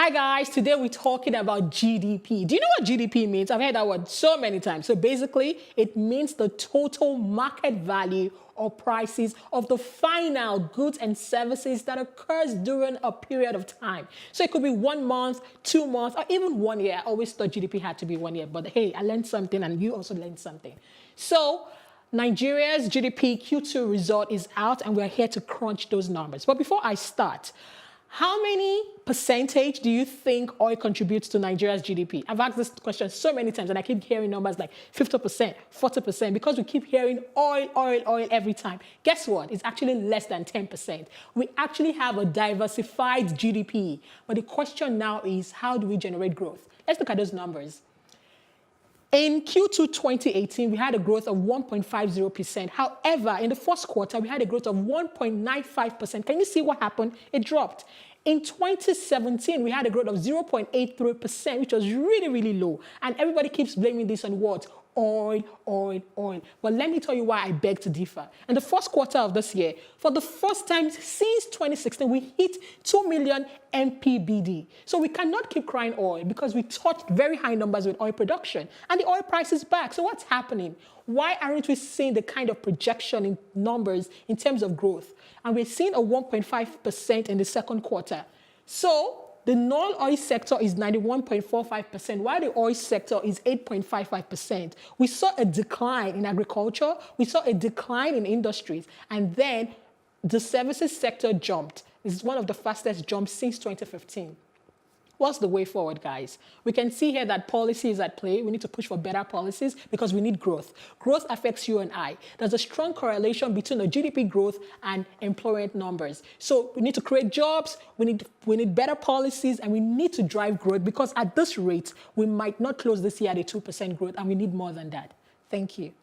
Hi guys, today we're talking about GDP. Do you know what GDP means? I've heard that word so many times. So basically, it means the total market value or prices of the final goods and services that occurs during a period of time. So it could be 1 month, 2 months, or even 1 year. I always thought GDP had to be 1 year, but hey, I learned something and you also learned something. So Nigeria's GDP Q2 result is out and we're here to crunch those numbers. But before I start, how many percentage do you think oil contributes to Nigeria's GDP? I've asked this question so many times and I keep hearing numbers like 50%, 40% because we keep hearing oil, oil, oil every time. Guess what? It's actually less than 10%. We actually have a diversified GDP. But the question now is, how do we generate growth? Let's look at those numbers. In Q2 2018, we had a growth of 1.50%. However, in the first quarter, we had a growth of 1.95%. Can you see what happened? It dropped. In 2017, we had a growth of 0.83%, which was really, really low. And everybody keeps blaming this on what? Oil, oil, oil. But let me tell you why I beg to differ. In the first quarter of this year, for the first time since 2016, we hit 2 million MPBD. So we cannot keep crying oil because we touched very high numbers with oil production. And the oil price is back. So what's happening? Why aren't we seeing the kind of projection in numbers in terms of growth? And we're seeing a 1.5% in the second quarter. So the non-oil sector is 91.45%, while the oil sector is 8.55%. We saw a decline in agriculture, we saw a decline in industries, and then the services sector jumped. This is one of the fastest jumps since 2015. What's the way forward, guys? We can see here that policy is at play. We need to push for better policies because we need growth. Growth affects you and I. There's a strong correlation between the GDP growth and employment numbers. So we need to create jobs, we need better policies, and we need to drive growth because at this rate, we might not close this year at a 2% growth, and we need more than that. Thank you.